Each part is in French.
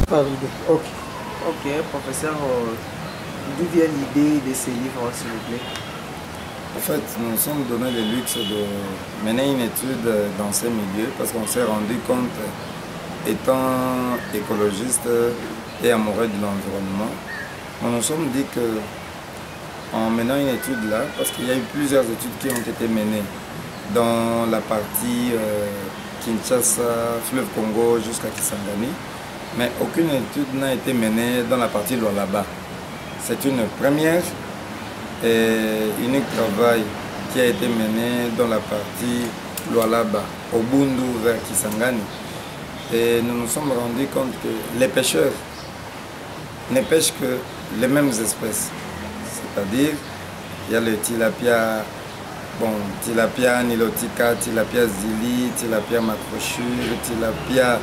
par idée. Ok. Ok, professeur, d'où vient l'idée de ces livres, s'il vous plaît? En fait, nous nous sommes donné le luxe de mener une étude dans ces milieux parce qu'on s'est rendu compte, étant écologiste et amoureux de l'environnement, nous nous sommes dit que en menant une étude là, parce qu'il y a eu plusieurs études qui ont été menées dans la partie Kinshasa, fleuve Congo jusqu'à Kisangani, mais aucune étude n'a été menée dans la partie Lualaba. C'est une première et unique travail qui a été mené dans la partie Lualaba, au Bundu vers Kisangani. Et nous nous sommes rendus compte que les pêcheurs ne pêchent que les mêmes espèces. C'est-à-dire, il y a le tilapia, tilapia nilotica, tilapia zili, tilapia macrochure, tilapia,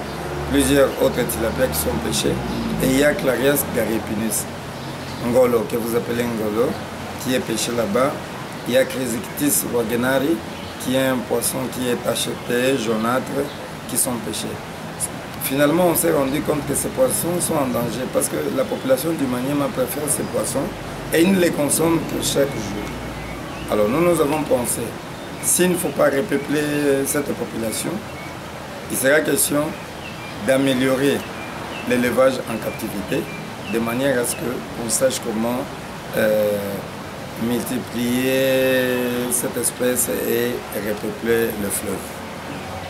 plusieurs autres tilapias qui sont pêchés. Et il y a Clarias garipinus, ngolo, que vous appelez ngolo, qui est pêché là-bas. Il y a Chrysictis wagenari, qui est un poisson qui est tacheté, jaunâtre, qui sont pêchés. Finalement, on s'est rendu compte que ces poissons sont en danger parce que la population du Maniema préfère ces poissons et ils ne les consomment que chaque jour. Alors nous avons pensé, s'il ne faut pas repeupler cette population, il sera question d'améliorer l'élevage en captivité de manière à ce qu'on sache comment multiplier cette espèce et repeupler le fleuve.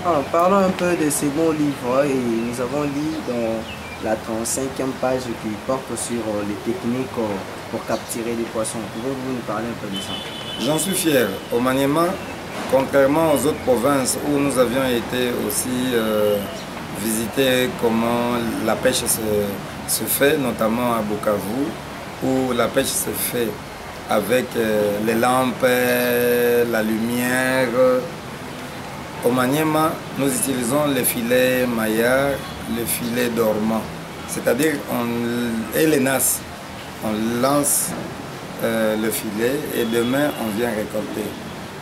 Alors, parlons un peu de ce bon livre et nous avons lu dans la 35e page qui porte sur les techniques pour capturer des poissons. Pouvez-vous nous parler un peu de ça? J'en suis fier. Au Maniema, contrairement aux autres provinces où nous avions été aussi visiter comment la pêche se fait, notamment à Bukavu, où la pêche se fait avec les lampes, la lumière. Au Maniema, nous utilisons le filet maillard, le filet dormant, c'est-à-dire et les nasses. On lance le filet et demain on vient récolter.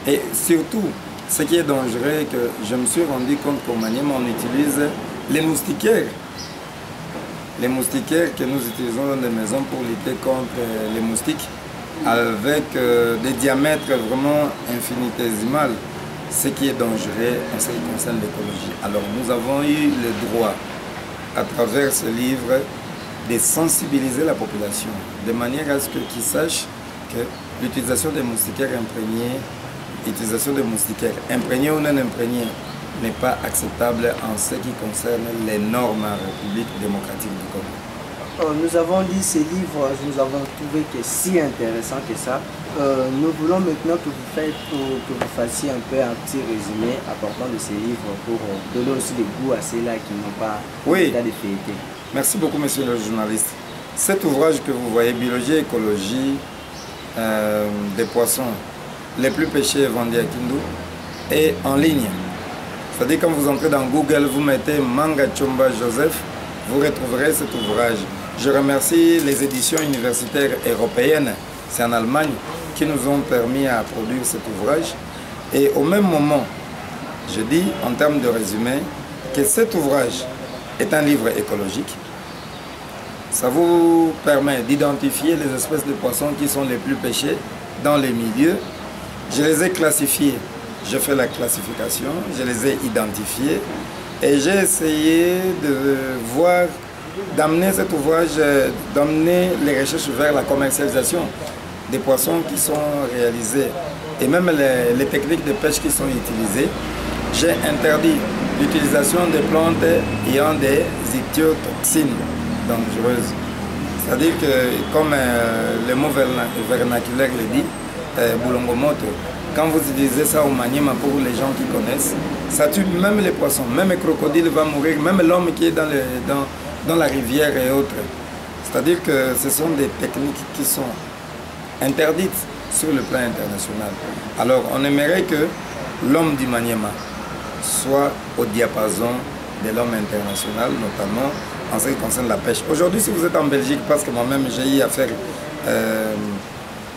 Et surtout, ce qui est dangereux, que je me suis rendu compte qu'au Maniema, on utilise les moustiquaires. Les moustiquaires que nous utilisons dans les maisons pour lutter contre les moustiques, avec des diamètres vraiment infinitésimales. Ce qui est dangereux en ce qui concerne l'écologie. Alors nous avons eu le droit, à travers ce livre, de sensibiliser la population, de manière à ce qu'ils sachent que l'utilisation des moustiquaires imprégnés ou non imprégnés, n'est pas acceptable en ce qui concerne les normes en République démocratique du Congo. Nous avons lu ces livres, nous avons trouvé que si intéressant que ça. Nous voulons maintenant que vous fassiez un peu un petit résumé apportant de ces livres pour donner aussi des goûts à ceux-là qui n'ont pas le cas de fêter. Merci beaucoup, monsieur le journaliste. Cet ouvrage que vous voyez, Biologie et écologie des poissons les plus pêchés et vendus à Kindu, est en ligne. C'est-à-dire quand vous entrez dans Google, vous mettez Manga Chomba Joseph, vous retrouverez cet ouvrage. Je remercie les éditions universitaires européennes, c'est en Allemagne, qui nous ont permis à produire cet ouvrage. Et au même moment, je dis en termes de résumé que cet ouvrage est un livre écologique. Ça vous permet d'identifier les espèces de poissons qui sont les plus pêchées dans les milieux. Je les ai classifiés, j'ai fait la classification, je les ai identifiés et j'ai essayé de voir, d'amener cet ouvrage, d'amener les recherches vers la commercialisation des poissons qui sont réalisés et même les techniques de pêche qui sont utilisées. J'ai interdit l'utilisation des plantes ayant des ichthyotoxines dangereuses. C'est-à-dire que, comme le mot vernaculaire le dit, Boulongomoto, quand vous utilisez ça au Maniema pour les gens qui connaissent, ça tue même les poissons, même le crocodile va mourir, même l'homme qui est dans la rivière et autres. C'est-à-dire que ce sont des techniques qui sont interdites sur le plan international. Alors on aimerait que l'homme du Maniema soit au diapason de l'homme international, notamment en ce qui concerne la pêche. Aujourd'hui, si vous êtes en Belgique, parce que moi-même j'ai eu à faire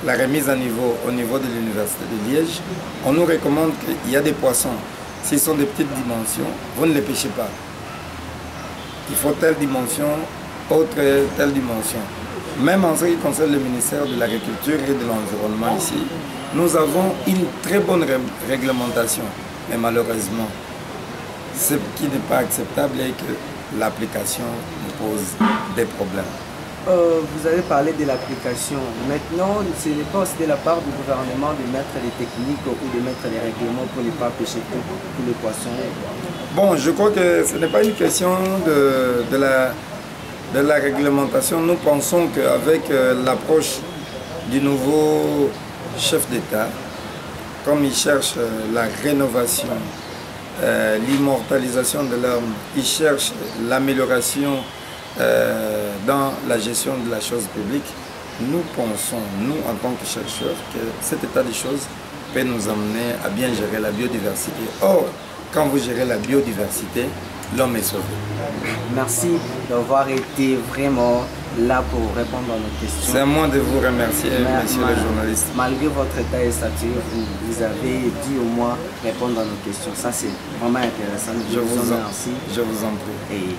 la remise à niveau au niveau de l'université de Liège, on nous recommande qu'il y a des poissons. S'ils sont de petites dimensions, vous ne les pêchez pas. Il faut telle dimension autre telle dimension. Même en ce qui concerne le ministère de l'Agriculture et de l'Environnement ici, nous avons une très bonne réglementation. Mais malheureusement, ce qui n'est pas acceptable est que l'application nous pose des problèmes. Vous avez parlé de l'application. Maintenant, ce n'est pas aussi de la part du gouvernement de mettre les techniques ou de mettre les règlements pour ne pas pêcher tous les poissons. Bon, je crois que ce n'est pas une question de la réglementation. Nous pensons qu'avec l'approche du nouveau chef d'État, comme il cherche la rénovation, l'immortalisation de l'homme, il cherche l'amélioration dans la gestion de la chose publique, nous pensons, nous en tant que chercheurs, que cet état des choses peut nous amener à bien gérer la biodiversité. Or, quand vous gérez la biodiversité, l'homme est sauvé. Merci d'avoir été vraiment là pour répondre à nos questions. C'est à moi de vous remercier, monsieur le journaliste. Malgré votre état et statut, vous avez dû au moins répondre à nos questions. Ça, c'est vraiment intéressant. Je vous en prie. Et